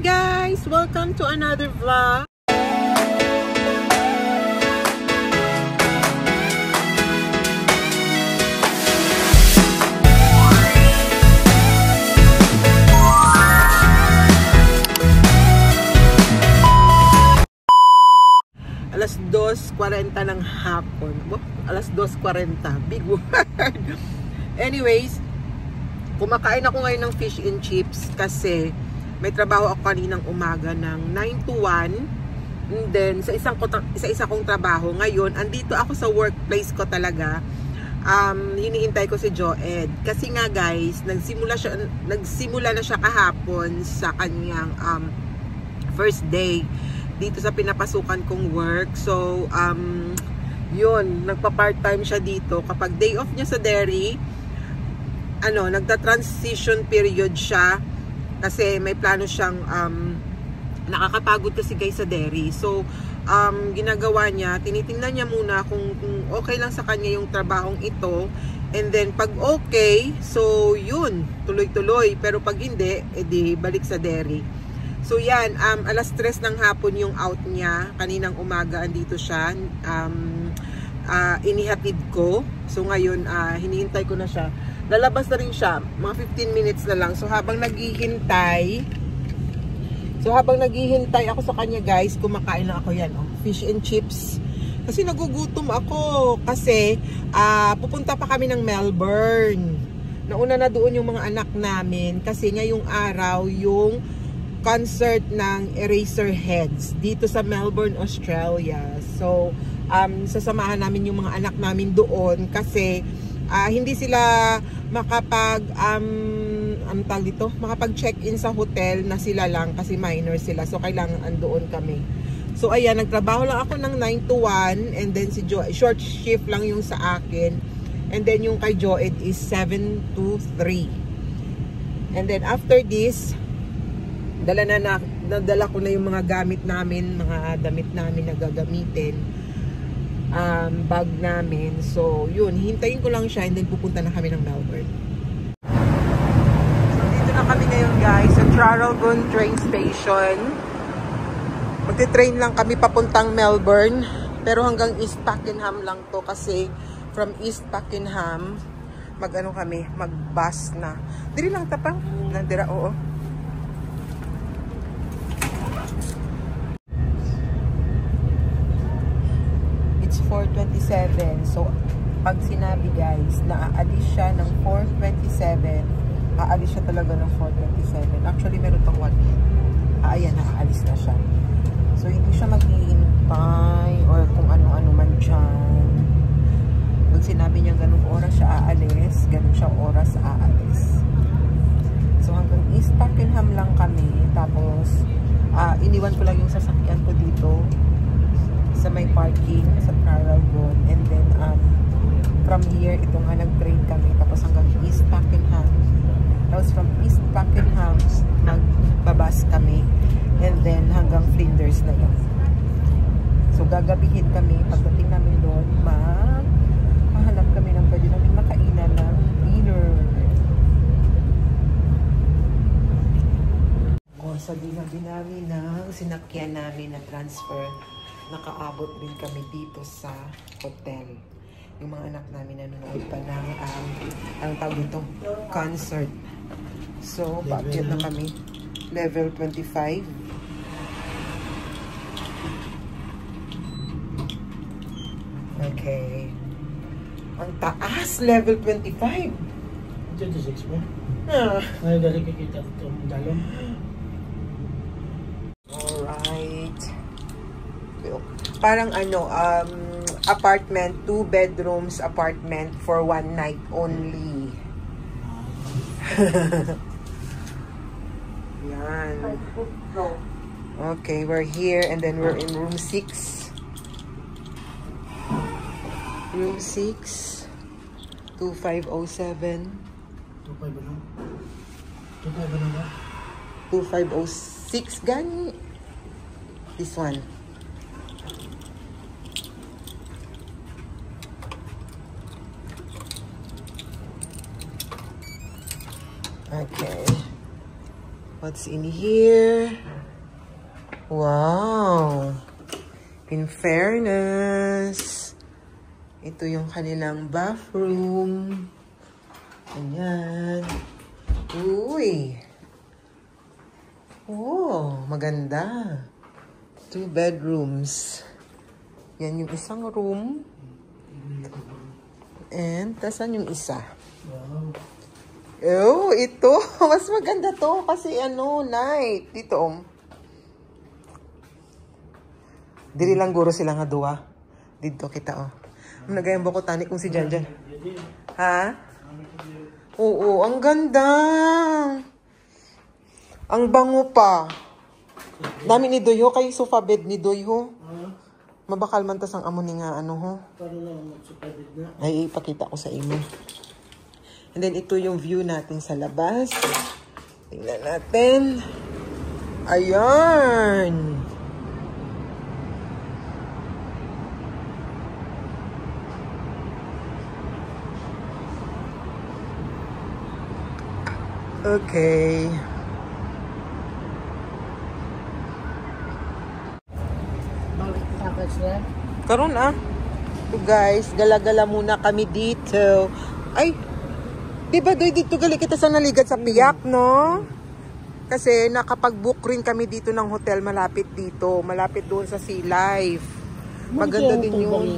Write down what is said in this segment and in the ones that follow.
guys! Welcome to another vlog. Alas 2:40 ng hapon. Alas 2:40. Big word. Anyways, kumakain ako ngayon ng fish and chips kasi may trabaho ako kaninang umaga ng 9 to 1. And then, sa isa kong trabaho. Ngayon, andito ako sa workplace ko talaga. Hinihintay ko si Joed. Kasi nga guys, nagsimula na siya kahapon sa kanyang first day dito sa pinapasukan kong work. So, yun, nagpa-part-time siya dito. Kapag day off niya sa dairy, nagta-transition period siya kasi may plano siyang nakakapagod kasi guys sa dairy. So, ginagawa niya, tinitingnan niya muna kung okay lang sa kanya yung trabahong ito. And then, pag okay, so yun, tuloy-tuloy. Pero pag hindi, edi balik sa dairy. So yan, alas 3 ng hapon yung out niya. Kaninang umaga andito siya. Inihatid ko. So ngayon, hinihintay ko na siya. Lalabas na rin siya. Mga 15 minutes na lang. So habang naghihintay ako sa kanya guys, kumakain lang ako yan. Fish and chips. Kasi nagugutom ako. Kasi pupunta pa kami ng Melbourne. Nauna na doon yung mga anak namin. Kasi ngayong araw yung concert ng Eraserheads dito sa Melbourne, Australia. So, sasamahan namin yung mga anak namin doon kasi hindi sila makapag-check-in sa hotel na sila lang kasi minor sila. So, kailangan andoon kami. So, ayan, nagtrabaho lang ako ng 9 to 1 and then si Joed, short shift lang yung sa akin. And then yung kay Joed is 7 to 3. And then after this, nadala ko na yung mga gamit namin, mga damit namin na gagamitin, bag namin. So, yun, hintayin ko lang siya and then pupunta na kami ng Melbourne. So, dito na kami ngayon guys sa Traralgon train station. Magti-train lang kami papuntang Melbourne, pero hanggang East Pakenham lang to kasi from East Pakenham, mag-bus na. Diri lang tapang, nandira, oo. It's 4:27. So, pag sinabi guys, na aalis siya ng 4:27, aalis siya talaga ng 4:27. Actually, meron pang 1 minute. Ayan, aalis na siya. So, hindi siya maghihintay or kung ano-ano man dyan. Pag sinabi niya ganung oras siya aalis, ganun siya oras aalis. So, hanggang East Pakenham lang kami. Tapos, iniwan ko lang yung sasakyan ko dito sa may parking sa Traralgon. And then from here, ito nga nag-train kami tapos hanggang East Pakenham. Tapos from East Pakenham magbabas kami and then hanggang Flinders na yun. So gagabihin kami, pagdating namin doon mahanap kami ng pwede namin makainan ng dinner. Sa dinabi namin ng sinakyan namin na transfer, nakaabot din kami dito sa hotel. Yung mga anak namin nanonood pa ng ang tawag dito, concert. So, paakyat na kami. Level 25. Okay. Ang taas, level 25. 26 mo? Ay, dali kikita ito. Dalong. Alright. Parang apartment, 2 bedrooms apartment for 1 night only. Yan. Okay, we're here and then we're in room 6. Room 6. 2507. 2506 gani. This one. Okay. What's in here? Wow! In fairness, ito yung kanilang bathroom. Ayan. Uy! Oh, maganda. 2 bedrooms. Yan yung isang room. And, tasan yung isa? Oh, ito. Mas maganda to kasi night. Dito, Dili lang guro sila nga duwa. Dito kita, Nagayang bako tani kung si Janjan. Ha? Oo, ang ganda. Ang bango pa. Dami ni Doyho kay sofa bed ni Doyho. Mabakal man tas ang amo ni nga ho. Ay, ipakita ko sa imo. And then ito yung view natin sa labas. Tingnan natin. Ayan. Okay. Karon So guys, gala-gala muna kami dito. Ay, di ba dito gali kita sa naligat sa Piyak, no? Kasi nakapag-book rin kami dito ng hotel malapit dito. Malapit doon sa Sea Life. Maganda din yun.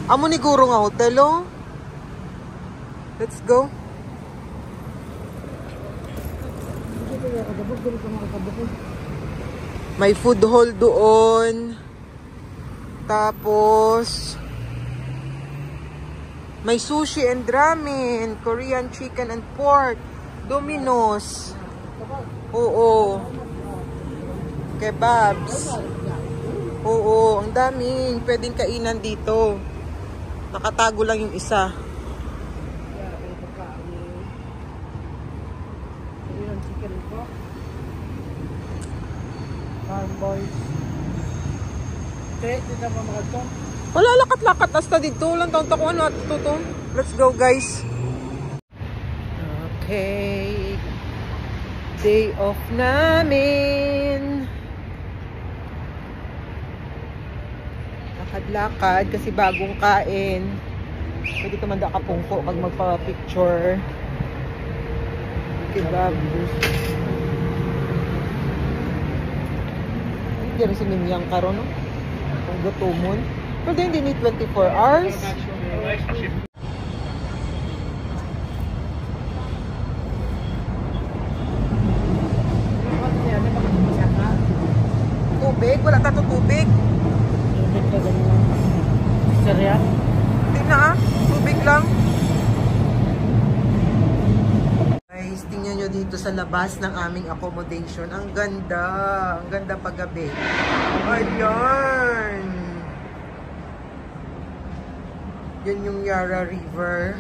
Amo ni Guro nga hotel, Let's go. May food hall doon. Tapos may sushi and ramen, Korean chicken and pork, Domino's. Oo. Kebabs. Oo, ang daming pwedeng kainan dito. Nakatago lang yung isa. Wala lakat-lakat hasta dito lang taon ko at ito. Let's go guys. Okay. Day off namin. Lakad-lakad kasi bagong kain. Pwede ka manda kapungko pag magpa-picture. Kebab. Diyan si Minyang karon, Ang gutomon. Pero hindi ni 24 hours. Tubig? Wala ka tubig? Serya? Hindi na Tubig lang. Guys, tingnan nyo dito sa labas ng aming accommodation. Ang ganda. Ang ganda paggabi. Ayan. Yan yung Yara River.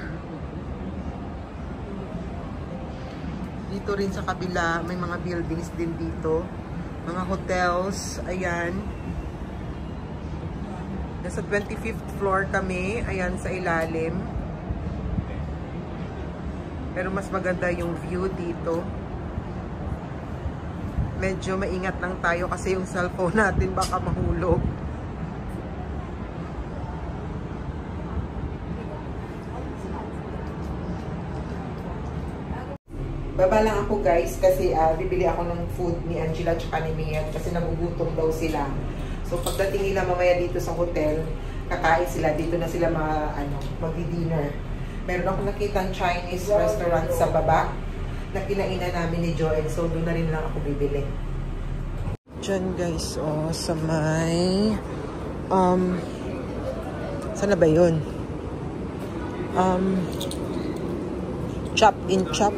Dito rin sa kabila, may mga buildings din dito. Mga hotels. Ayan. Nasa 25th floor kami. Ayan sa ilalim. Pero mas maganda yung view dito. Medyo maingat lang tayo kasi yung cellphone natin baka mahulog. Baba lang ako guys kasi bibili ako ng food ni Angela at ni Mian kasi nagugutom daw sila. So pagdating nila mamaya dito sa hotel, kakain sila. Dito na sila magdi-dinner. Meron ako nakitang Chinese restaurant sa baba na kinainan namin ni Joel. So, doon na rin lang ako bibili. Diyan guys, sa may... saan na ba yun? Chop in Chop.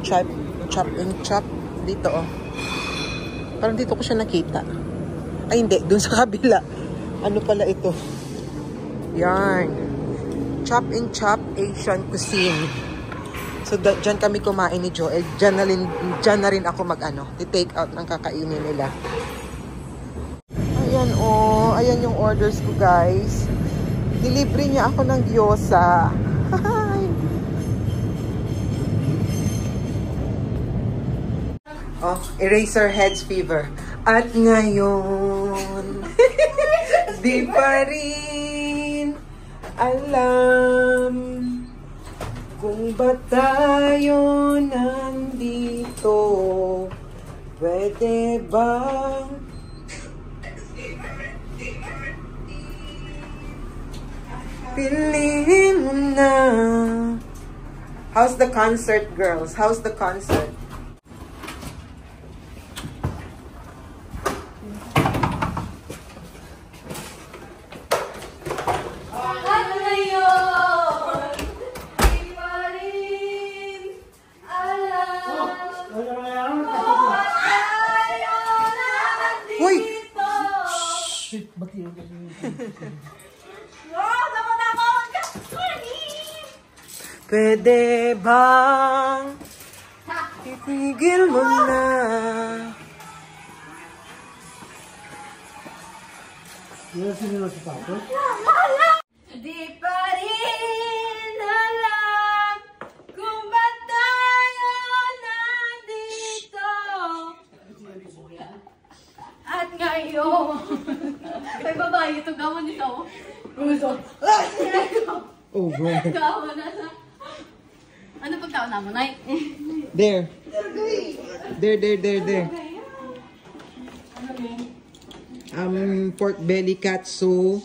Chop in Chop. Dito, Parang dito ko siya nakita. Ay, hindi. Doon sa kabila. Ano pala ito? Yan. Chop in Chop Asian Cuisine. So, dyan kami kumain ni Joel. Dyan na rin ako i-take out ng kakainin nila. Ayan, Ayan yung orders ko, guys. Delivery niya ako ng gyoza. Oh, Eraserheads fever. At ngayon, di pa rin alam kung ba't tayo nandito. Pwede bang piliin mo na? How's the concert, girls? How's the concert? Uy! Shit, ba't yun? Pwede bang itigil mo na? Yan sinunod sa tapos? Di pa rin alam kung ba't tayo nandito. At ngayon, may babae ito, gawin nito. Oh, bro. Gawin na sa... Ano pagkaon na mo, Nay? There. There. Pork belly katsu,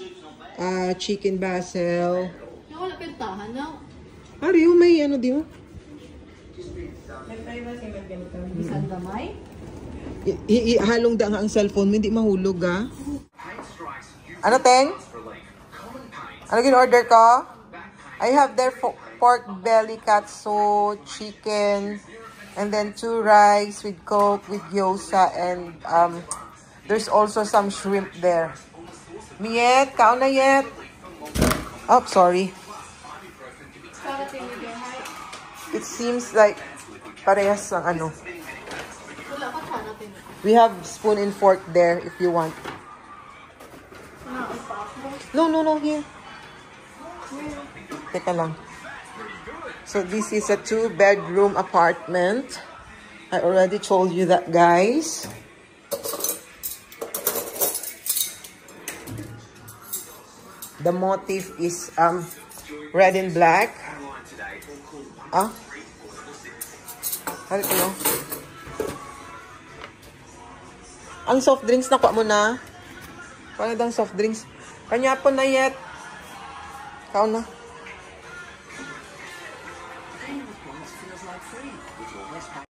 chicken basil. Wala pintahan na. Ari, may ano di mo? Bisan gamay? Halong da nga ang cellphone mo, hindi mahulog ah. Ano, Teng? Ano gin-order ko? I have their pork belly katsu, chicken, and then 2 rice with coke, with gyoza, and there's also some shrimp there. Miet, kaon na yet? Oh, sorry. It seems like parehas ang ano. Wala pa siya natin. We have spoon and fork there if you want. No, here. Teka lang. So this is a 2-bedroom apartment. I already told you that, guys. The motif is red and black. Ano ito? Ang soft drinks nakuha mo na. Paano daw soft drinks? Kanya po na yet. Kao na.